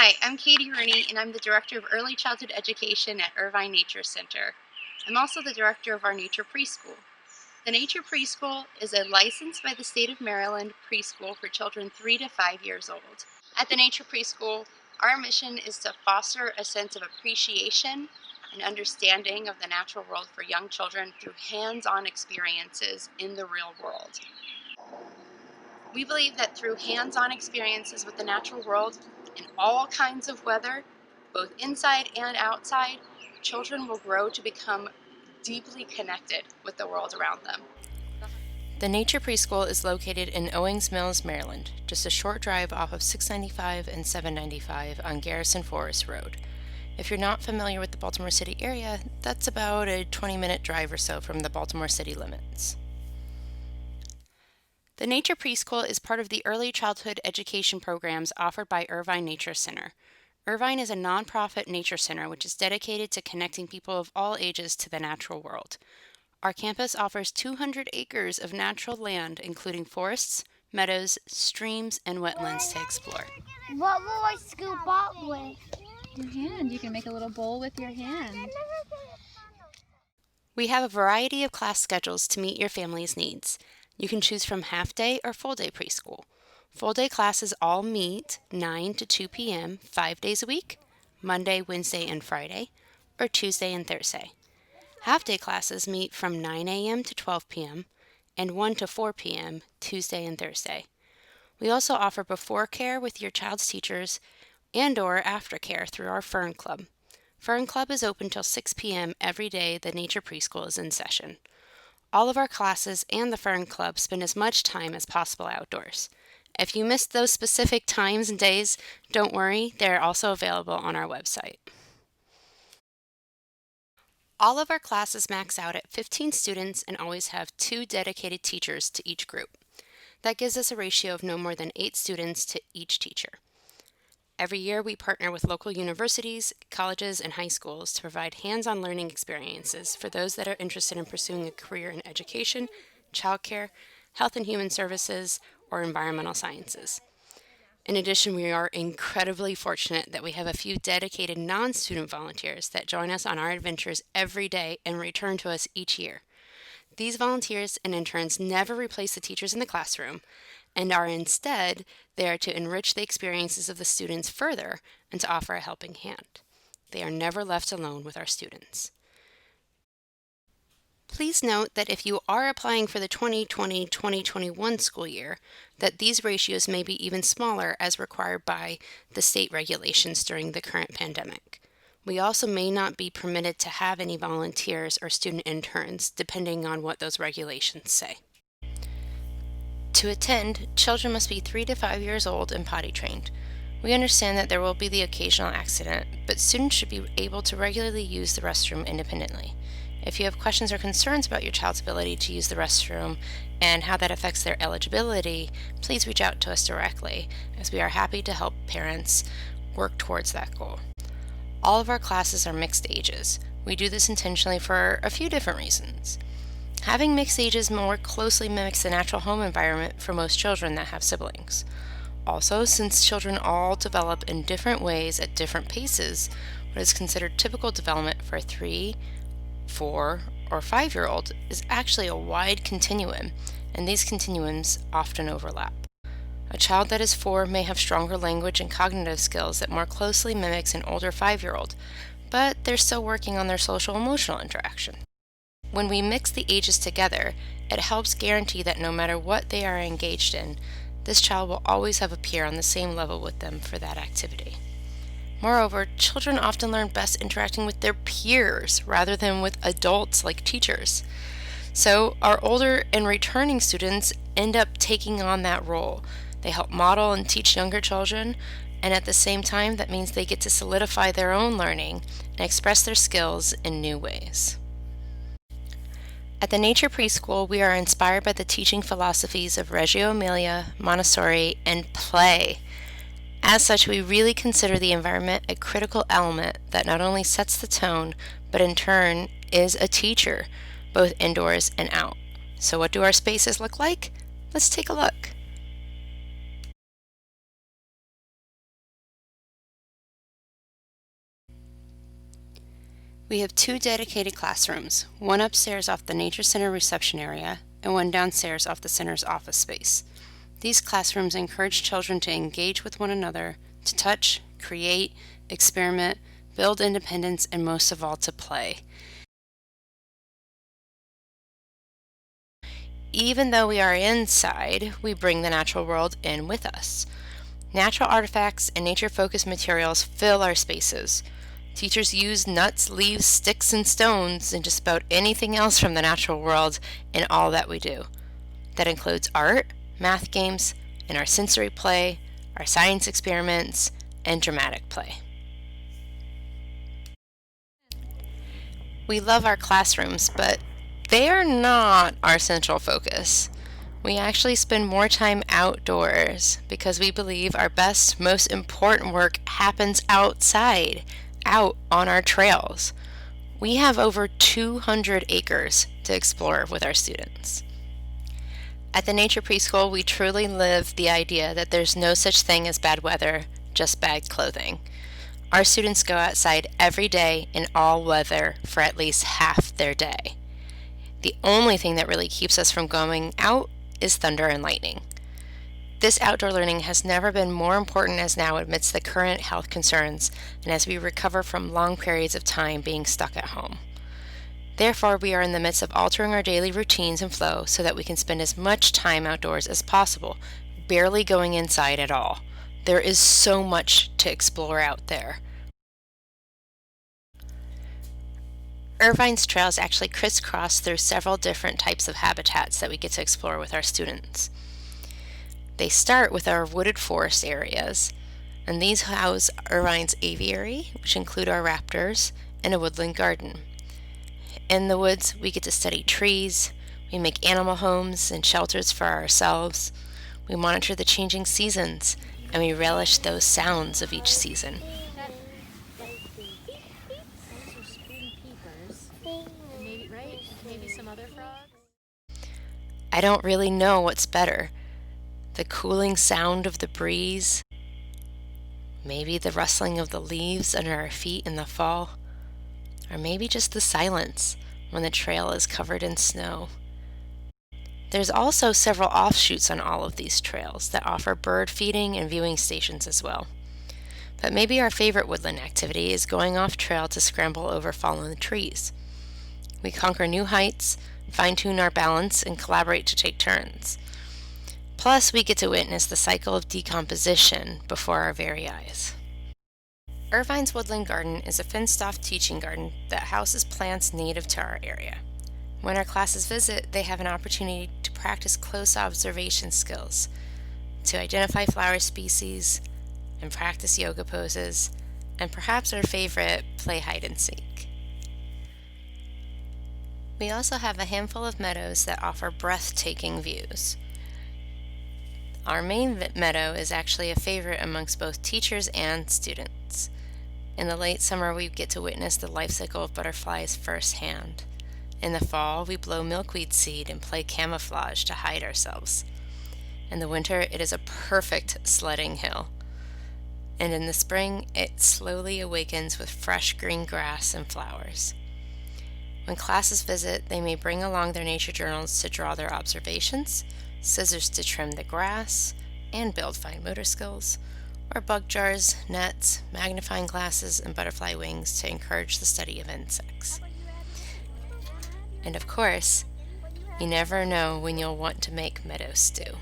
Hi, I'm Katie Rooney, and I'm the Director of Early Childhood Education at Irvine Nature Center. I'm also the Director of our Nature Preschool. The Nature Preschool is a licensed by the state of Maryland preschool for children 3 to 5 years old. At the Nature Preschool, our mission is to foster a sense of appreciation and understanding of the natural world for young children through hands-on experiences in the real world. We believe that through hands-on experiences with the natural world in all kinds of weather, both inside and outside, children will grow to become deeply connected with the world around them. The Nature Preschool is located in Owings Mills, Maryland, just a short drive off of 695 and 795 on Garrison Forest Road. If you're not familiar with the Baltimore City area, that's about a 20-minute drive or so from the Baltimore City limits. The Nature Preschool is part of the early childhood education programs offered by Irvine Nature Center. Irvine is a nonprofit nature center which is dedicated to connecting people of all ages to the natural world. Our campus offers 200 acres of natural land, including forests, meadows, streams, and wetlands to explore. What will I scoop up with? Your hand. You can make a little bowl with your hand. We have a variety of class schedules to meet your family's needs. You can choose from half-day or full-day preschool. Full-day classes all meet 9 to 2 p.m. 5 days a week, Monday, Wednesday, and Friday, or Tuesday and Thursday. Half-day classes meet from 9 a.m. to 12 p.m. and 1 to 4 p.m. Tuesday and Thursday. We also offer before care with your child's teachers and/or after care through our Fern Club. Fern Club is open till 6 p.m. every day the Nature Preschool is in session. All of our classes and the Fern Club spend as much time as possible outdoors. If you missed those specific times and days, don't worry, they're also available on our website. All of our classes max out at 15 students and always have 2 dedicated teachers to each group. That gives us a ratio of no more than 8 students to each teacher. Every year we partner with local universities, colleges, and high schools to provide hands-on learning experiences for those that are interested in pursuing a career in education, childcare, health and human services, or environmental sciences. In addition, we are incredibly fortunate that we have a few dedicated non-student volunteers that join us on our adventures every day and return to us each year. These volunteers and interns never replace the teachers in the classroom and are instead there to enrich the experiences of the students further and to offer a helping hand. They are never left alone with our students. Please note that if you are applying for the 2020-2021 school year, that these ratios may be even smaller as required by the state regulations during the current pandemic. We also may not be permitted to have any volunteers or student interns, depending on what those regulations say. To attend, children must be 3 to 5 years old and potty trained. We understand that there will be the occasional accident, but students should be able to regularly use the restroom independently. If you have questions or concerns about your child's ability to use the restroom and how that affects their eligibility, please reach out to us directly, as we are happy to help parents work towards that goal. All of our classes are mixed ages. We do this intentionally for a few different reasons. Having mixed ages more closely mimics the natural home environment for most children that have siblings. Also, since children all develop in different ways at different paces, what is considered typical development for a 3, 4, or 5-year-old is actually a wide continuum, and these continuums often overlap. A child that is 4 may have stronger language and cognitive skills that more closely mimics an older 5-year-old, but they're still working on their social-emotional interaction. When we mix the ages together, it helps guarantee that no matter what they are engaged in, this child will always have a peer on the same level with them for that activity. Moreover, children often learn best interacting with their peers rather than with adults like teachers. So our older and returning students end up taking on that role. They help model and teach younger children, and at the same time, that means they get to solidify their own learning and express their skills in new ways. At the Nature Preschool, we are inspired by the teaching philosophies of Reggio Emilia, Montessori, and play. As such, we really consider the environment a critical element that not only sets the tone, but in turn is a teacher, both indoors and out. So what do our spaces look like? Let's take a look. We have 2 dedicated classrooms, one upstairs off the Nature Center reception area and one downstairs off the center's office space. These classrooms encourage children to engage with one another, to touch, create, experiment, build independence, and most of all, to play. Even though we are inside, we bring the natural world in with us. Natural artifacts and nature-focused materials fill our spaces. Teachers use nuts, leaves, sticks, and stones, and just about anything else from the natural world in all that we do. That includes art, math games, and our sensory play, our science experiments, and dramatic play. We love our classrooms, but they are not our central focus. We actually spend more time outdoors because we believe our best, most important work happens outside, out on our trails. We have over 200 acres to explore with our students. At the Nature Preschool, we truly live the idea that there's no such thing as bad weather, just bad clothing. Our students go outside every day in all weather for at least half their day. The only thing that really keeps us from going out is thunder and lightning. This outdoor learning has never been more important as now amidst the current health concerns and as we recover from long periods of time being stuck at home. Therefore, we are in the midst of altering our daily routines and flow so that we can spend as much time outdoors as possible, barely going inside at all. There is so much to explore out there. Irvine's trails actually crisscross through several different types of habitats that we get to explore with our students. They start with our wooded forest areas, and these house Irvine's aviary, which include our raptors, and a woodland garden. In the woods, we get to study trees, we make animal homes and shelters for ourselves, we monitor the changing seasons, and we relish those sounds of each season. Maybe some other frogs? I don't really know what's better. The cooling sound of the breeze, maybe the rustling of the leaves under our feet in the fall, or maybe just the silence when the trail is covered in snow. There's also several offshoots on all of these trails that offer bird feeding and viewing stations as well. But maybe our favorite woodland activity is going off trail to scramble over fallen trees. We conquer new heights, fine-tune our balance, and collaborate to take turns. Plus, we get to witness the cycle of decomposition before our very eyes. Irvine's Woodland Garden is a fenced-off teaching garden that houses plants native to our area. When our classes visit, they have an opportunity to practice close observation skills, to identify flower species, and practice yoga poses, and perhaps our favorite, play hide and seek. We also have a handful of meadows that offer breathtaking views. Our main meadow is actually a favorite amongst both teachers and students. In the late summer, we get to witness the life cycle of butterflies firsthand. In the fall, we blow milkweed seed and play camouflage to hide ourselves. In the winter, it is a perfect sledding hill. And in the spring, it slowly awakens with fresh green grass and flowers. When classes visit, they may bring along their nature journals to draw their observations, scissors to trim the grass, and build fine motor skills, or bug jars, nets, magnifying glasses, and butterfly wings to encourage the study of insects. And of course, you never know when you'll want to make meadow stew.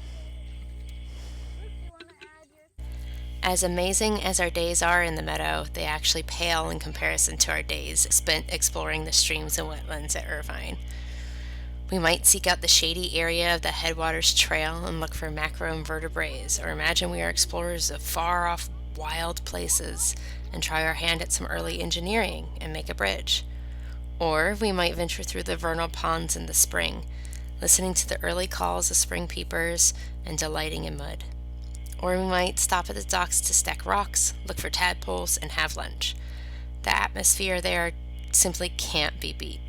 As amazing as our days are in the meadow, they actually pale in comparison to our days spent exploring the streams and wetlands at Irvine. We might seek out the shady area of the Headwaters Trail and look for macroinvertebrates, or imagine we are explorers of far-off wild places and try our hand at some early engineering and make a bridge. Or we might venture through the vernal ponds in the spring, listening to the early calls of spring peepers and delighting in mud. Or we might stop at the docks to stack rocks, look for tadpoles, and have lunch. The atmosphere there simply can't be beat.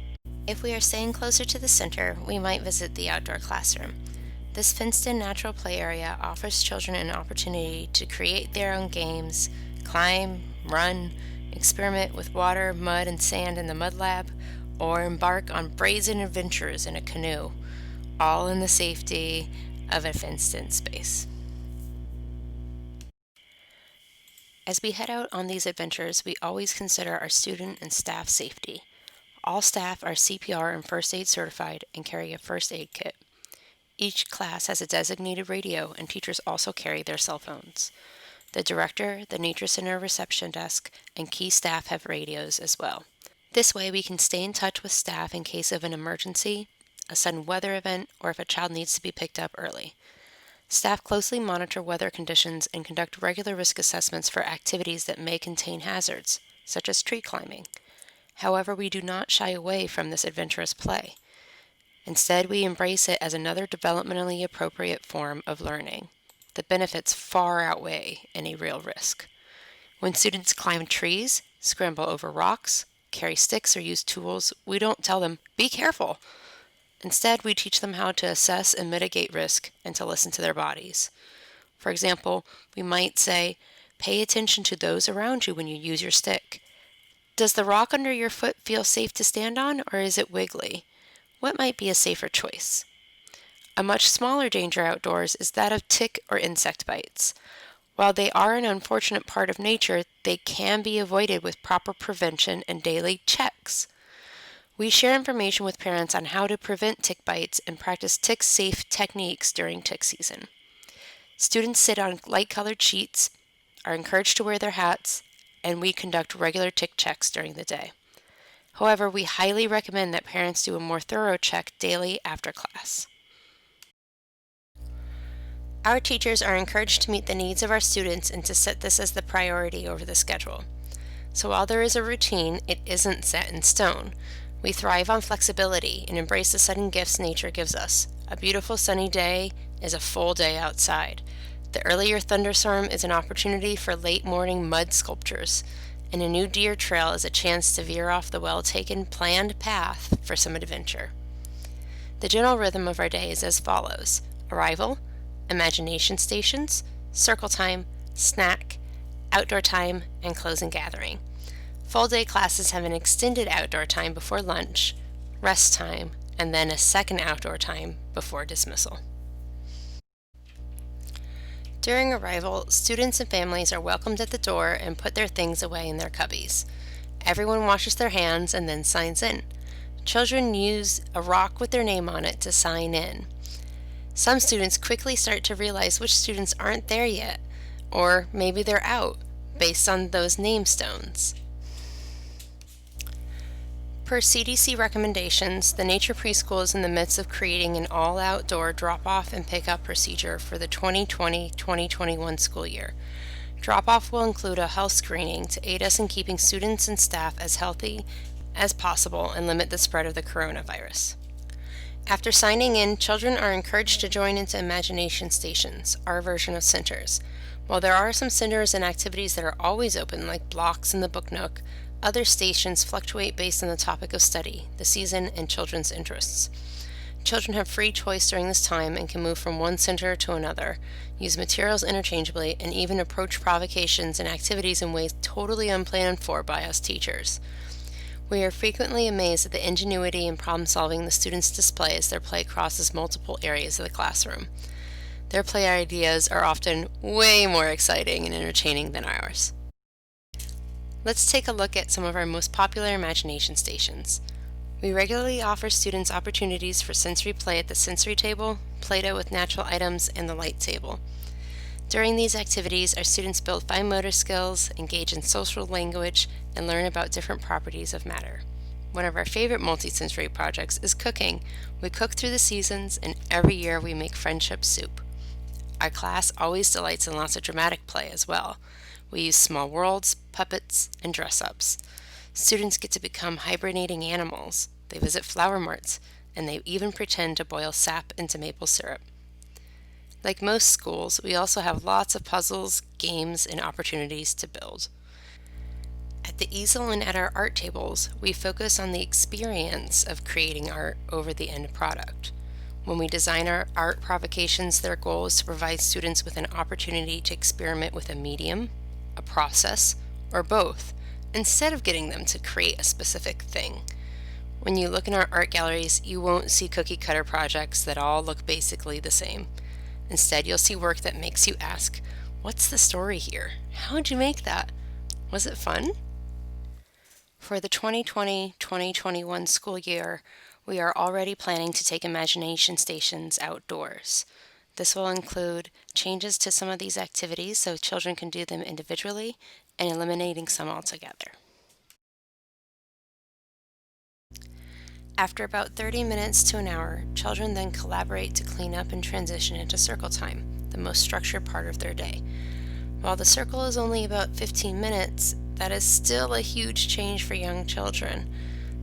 If we are staying closer to the center, we might visit the outdoor classroom. This fenced-in natural play area offers children an opportunity to create their own games, climb, run, experiment with water, mud, and sand in the mud lab, or embark on brazen adventures in a canoe, all in the safety of a fenced-in space. As we head out on these adventures, we always consider our student and staff safety. All staff are CPR and first aid certified and carry a first aid kit. Each class has a designated radio, and teachers also carry their cell phones. The director, the Nature Center reception desk, and key staff have radios as well. This way we can stay in touch with staff in case of an emergency, a sudden weather event, or if a child needs to be picked up early. Staff closely monitor weather conditions and conduct regular risk assessments for activities that may contain hazards, such as tree climbing. However, we do not shy away from this adventurous play. Instead, we embrace it as another developmentally appropriate form of learning. The benefits far outweigh any real risk. When students climb trees, scramble over rocks, carry sticks, or use tools, we don't tell them, "Be careful." Instead, we teach them how to assess and mitigate risk and to listen to their bodies. For example, we might say, "Pay attention to those around you when you use your stick. Does the rock under your foot feel safe to stand on, or is it wiggly? What might be a safer choice?" A much smaller danger outdoors is that of tick or insect bites. While they are an unfortunate part of nature, they can be avoided with proper prevention and daily checks. We share information with parents on how to prevent tick bites and practice tick-safe techniques during tick season. Students sit on light-colored sheets, are encouraged to wear their hats, and we conduct regular tick checks during the day. However, we highly recommend that parents do a more thorough check daily after class. Our teachers are encouraged to meet the needs of our students and to set this as the priority over the schedule. So while there is a routine, it isn't set in stone. We thrive on flexibility and embrace the sudden gifts nature gives us. A beautiful sunny day is a full day outside. The earlier thunderstorm is an opportunity for late morning mud sculptures, and a new deer trail is a chance to veer off the well-taken planned path for some adventure. The general rhythm of our day is as follows: arrival, imagination stations, circle time, snack, outdoor time, and closing gathering. Full day classes have an extended outdoor time before lunch, rest time, and then a second outdoor time before dismissal. During arrival, students and families are welcomed at the door and put their things away in their cubbies. Everyone washes their hands and then signs in. Children use a rock with their name on it to sign in. Some students quickly start to realize which students aren't there yet, or maybe they're out, based on those name stones. Per CDC recommendations, the Nature Preschool is in the midst of creating an all-outdoor drop-off and pick-up procedure for the 2020-2021 school year. Drop-off will include a health screening to aid us in keeping students and staff as healthy as possible and limit the spread of the coronavirus. After signing in, children are encouraged to join into imagination stations, our version of centers. While there are some centers and activities that are always open, like blocks in the book nook, other stations fluctuate based on the topic of study, the season, and children's interests. Children have free choice during this time and can move from one center to another, use materials interchangeably, and even approach provocations and activities in ways totally unplanned for by us teachers. We are frequently amazed at the ingenuity and problem-solving the students display as their play crosses multiple areas of the classroom. Their play ideas are often way more exciting and entertaining than ours. Let's take a look at some of our most popular imagination stations. We regularly offer students opportunities for sensory play at the sensory table, Play-Doh with natural items, and the light table. During these activities, our students build fine motor skills, engage in social language, and learn about different properties of matter. One of our favorite multisensory projects is cooking. We cook through the seasons, and every year we make friendship soup. Our class always delights in lots of dramatic play as well. We use small worlds, puppets, and dress-ups. Students get to become hibernating animals. They visit flower marts, and they even pretend to boil sap into maple syrup. Like most schools, we also have lots of puzzles, games, and opportunities to build. At the easel and at our art tables, we focus on the experience of creating art over the end product. When we design our art provocations, their goal is to provide students with an opportunity to experiment with a medium, a process, or both, instead of getting them to create a specific thing. When you look in our art galleries, you won't see cookie cutter projects that all look basically the same. Instead, you'll see work that makes you ask, what's the story here? How'd you make that? Was it fun? For the 2020-2021 school year, we are already planning to take imagination stations outdoors. This will include changes to some of these activities so children can do them individually and eliminating some altogether. After about 30 minutes to an hour, children then collaborate to clean up and transition into circle time, the most structured part of their day. While the circle is only about 15 minutes, that is still a huge change for young children.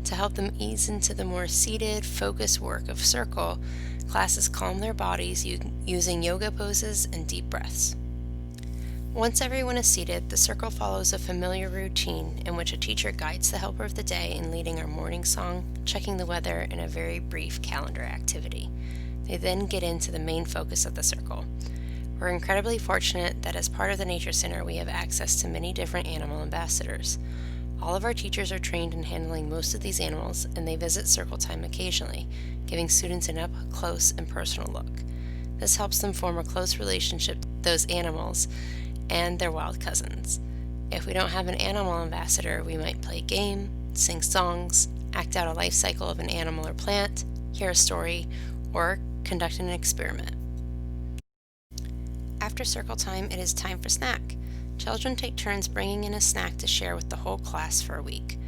To help them ease into the more seated, focused work of circle, classes calm their bodies using yoga poses and deep breaths. Once everyone is seated, the circle follows a familiar routine in which a teacher guides the helper of the day in leading our morning song, checking the weather, and a very brief calendar activity. They then get into the main focus of the circle. We're incredibly fortunate that as part of the Nature Center, we have access to many different animal ambassadors. All of our teachers are trained in handling most of these animals, and they visit circle time occasionally, giving students an up-close and personal look. This helps them form a close relationship with those animals and their wild cousins. If we don't have an animal ambassador, we might play a game, sing songs, act out a life cycle of an animal or plant, hear a story, or conduct an experiment. After circle time, it is time for snack. Children take turns bringing in a snack to share with the whole class for a week.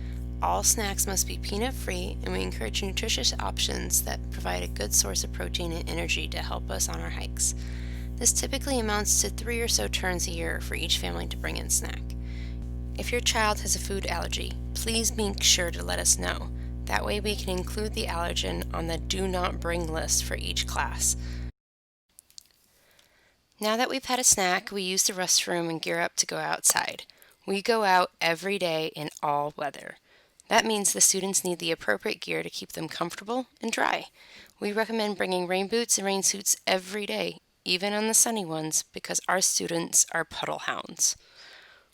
All snacks must be peanut-free, and we encourage nutritious options that provide a good source of protein and energy to help us on our hikes. This typically amounts to 3 or so turns a year for each family to bring in snack. If your child has a food allergy, please make sure to let us know. That way we can include the allergen on the do not bring list for each class. Now that we've had a snack, we use the restroom and gear up to go outside. We go out every day in all weather. That means the students need the appropriate gear to keep them comfortable and dry. We recommend bringing rain boots and rain suits every day, even on the sunny ones, because our students are puddle hounds.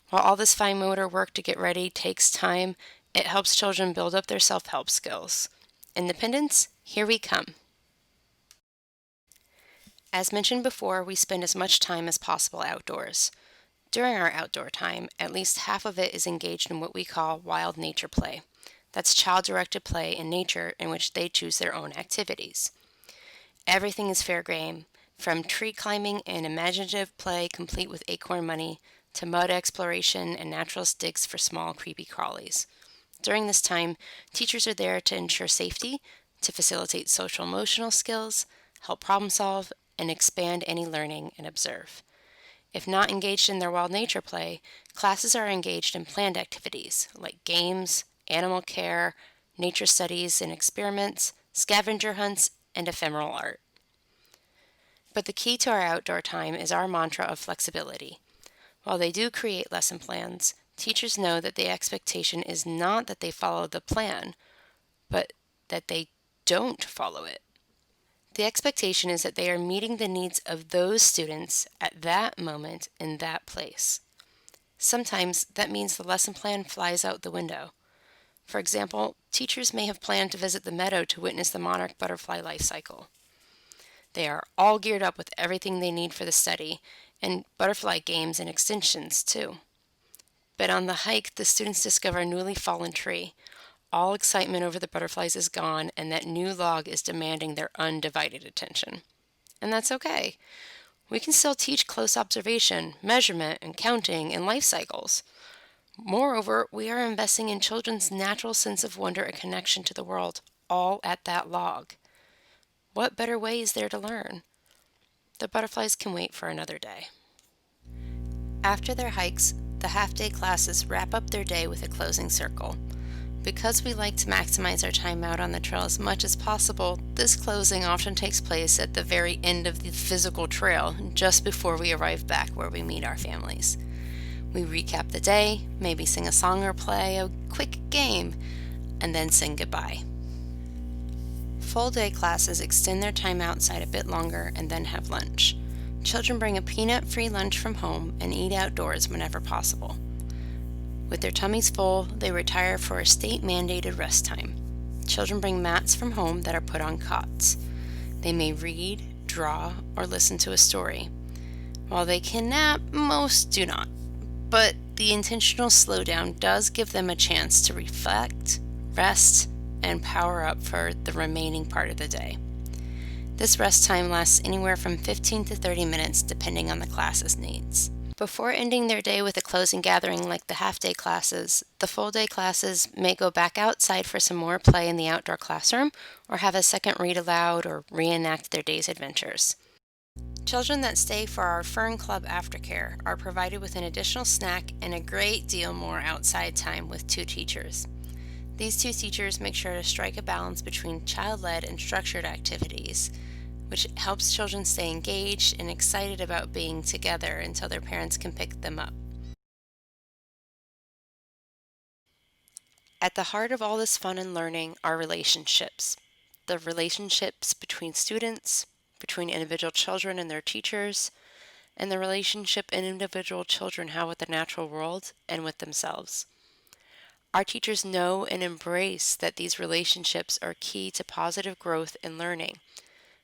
While all this fine motor work to get ready takes time, it helps children build up their self-help skills. Independence, here we come. As mentioned before, we spend as much time as possible outdoors. During our outdoor time, at least half of it is engaged in what we call wild nature play. That's child-directed play in nature in which they choose their own activities. Everything is fair game, from tree climbing and imaginative play complete with acorn money to mud exploration and natural sticks for small creepy crawlies. During this time, teachers are there to ensure safety, to facilitate social emotional skills, help problem solve, and expand any learning and observe. If not engaged in their wild nature play, classes are engaged in planned activities like games, animal care, nature studies and experiments, scavenger hunts, and ephemeral art. But the key to our outdoor time is our mantra of flexibility. While they do create lesson plans, teachers know that the expectation is not that they follow the plan, but that they don't follow it. The expectation is that they are meeting the needs of those students at that moment in that place. Sometimes that means the lesson plan flies out the window. For example, teachers may have planned to visit the meadow to witness the monarch butterfly life cycle. They are all geared up with everything they need for the study, and butterfly games and extensions too. But on the hike, the students discover a newly fallen tree. All excitement over the butterflies is gone, and that new log is demanding their undivided attention. And that's okay. We can still teach close observation, measurement, and counting, and life cycles. Moreover, we are investing in children's natural sense of wonder and connection to the world, all at that log. What better way is there to learn? The butterflies can wait for another day. After their hikes, the half-day classes wrap up their day with a closing circle. Because we like to maximize our time out on the trail as much as possible, this closing often takes place at the very end of the physical trail, just before we arrive back where we meet our families. We recap the day, maybe sing a song or play a quick game, and then sing goodbye. Full-day classes extend their time outside a bit longer and then have lunch. Children bring a peanut-free lunch from home and eat outdoors whenever possible. With their tummies full, they retire for a state-mandated rest time. Children bring mats from home that are put on cots. They may read, draw, or listen to a story. While they can nap, most do not. But the intentional slowdown does give them a chance to reflect, rest, and power up for the remaining part of the day. This rest time lasts anywhere from 15 to 30 minutes depending on the class's needs. Before ending their day with a closing gathering like the half-day classes, the full-day classes may go back outside for some more play in the outdoor classroom or have a second read aloud or reenact their day's adventures. Children that stay for our Fern Club aftercare are provided with an additional snack and a great deal more outside time with 2 teachers. These 2 teachers make sure to strike a balance between child-led and structured activities, which helps children stay engaged and excited about being together until their parents can pick them up. At the heart of all this fun and learning are relationships. The relationships between students, between individual children and their teachers, and the relationship individual children have with the natural world and with themselves. Our teachers know and embrace that these relationships are key to positive growth and learning.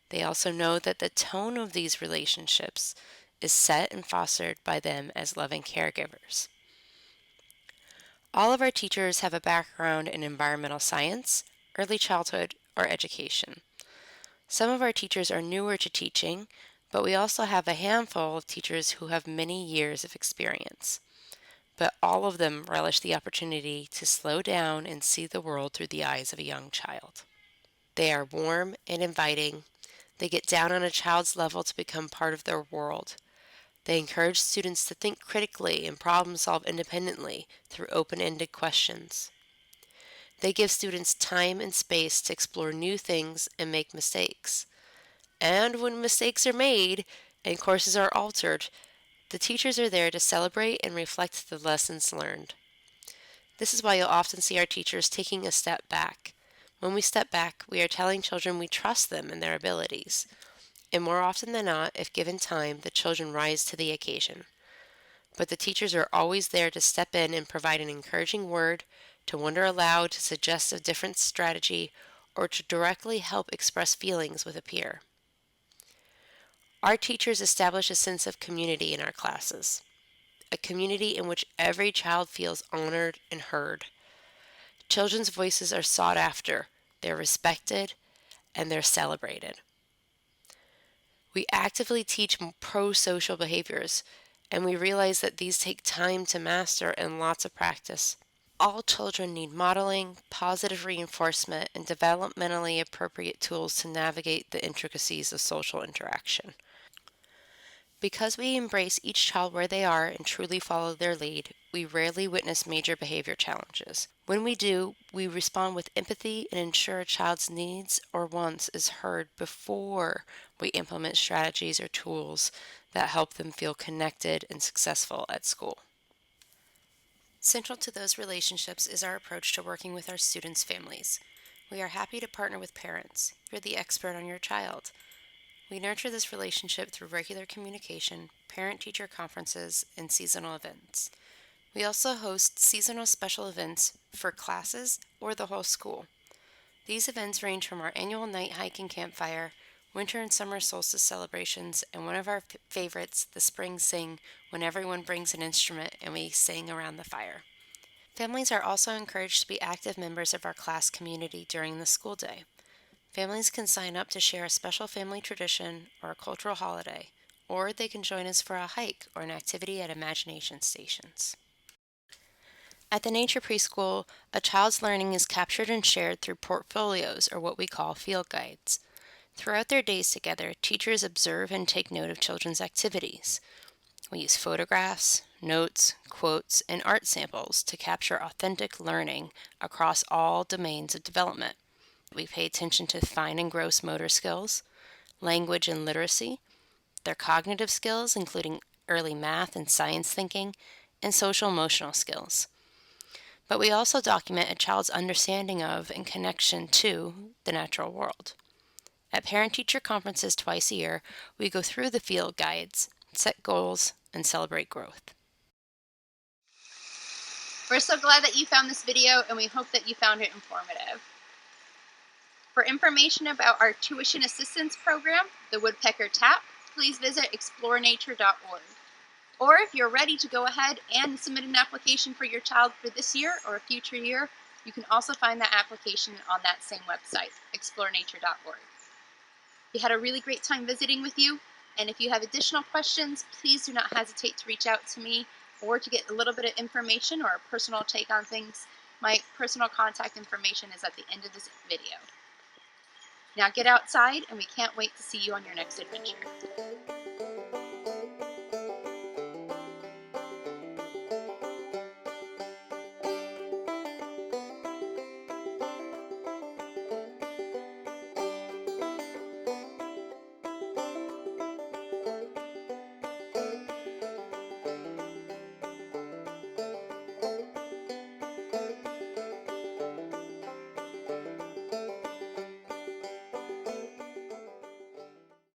They also know that the tone of these relationships is set and fostered by them as loving caregivers. All of our teachers have a background in environmental science, early childhood, or education. Some of our teachers are newer to teaching, but we also have a handful of teachers who have many years of experience. But all of them relish the opportunity to slow down and see the world through the eyes of a young child. They are warm and inviting. They get down on a child's level to become part of their world. They encourage students to think critically and problem solve independently through open-ended questions. They give students time and space to explore new things and make mistakes. And when mistakes are made and courses are altered, the teachers are there to celebrate and reflect the lessons learned. This is why you'll often see our teachers taking a step back. When we step back, we are telling children we trust them and their abilities. And more often than not, if given time, the children rise to the occasion. But the teachers are always there to step in and provide an encouraging word, to wonder aloud, to suggest a different strategy, or to directly help express feelings with a peer. Our teachers establish a sense of community in our classes, a community in which every child feels honored and heard. Children's voices are sought after, they're respected, and they're celebrated. We actively teach pro-social behaviors, and we realize that these take time to master and lots of practice. All children need modeling, positive reinforcement, and developmentally appropriate tools to navigate the intricacies of social interaction. Because we embrace each child where they are and truly follow their lead, we rarely witness major behavior challenges. When we do, we respond with empathy and ensure a child's needs or wants is heard before we implement strategies or tools that help them feel connected and successful at school. Central to those relationships is our approach to working with our students' families. We are happy to partner with parents. You're the expert on your child. We nurture this relationship through regular communication, parent-teacher conferences, and seasonal events. We also host seasonal special events for classes or the whole school. These events range from our annual night hike and campfire, winter and summer solstice celebrations, and one of our favorites, the spring sing, when everyone brings an instrument and we sing around the fire. Families are also encouraged to be active members of our class community during the school day. Families can sign up to share a special family tradition or a cultural holiday, or they can join us for a hike or an activity at imagination stations. At the Nature Preschool, a child's learning is captured and shared through portfolios, or what we call field guides. Throughout their days together, teachers observe and take note of children's activities. We use photographs, notes, quotes, and art samples to capture authentic learning across all domains of development. We pay attention to fine and gross motor skills, language and literacy, their cognitive skills, including early math and science thinking, and social emotional skills. But we also document a child's understanding of and connection to the natural world. At parent-teacher conferences twice a year, we go through the field guides, set goals, and celebrate growth. We're so glad that you found this video, and we hope that you found it informative. For information about our tuition assistance program, the Woodpecker TAP, please visit explorenature.org. Or if you're ready to go ahead and submit an application for your child for this year or a future year, you can also find that application on that same website, explorenature.org. We had a really great time visiting with you, and if you have additional questions, please do not hesitate to reach out to me or to get a little bit of information or a personal take on things. My personal contact information is at the end of this video. Now get outside, and we can't wait to see you on your next adventure.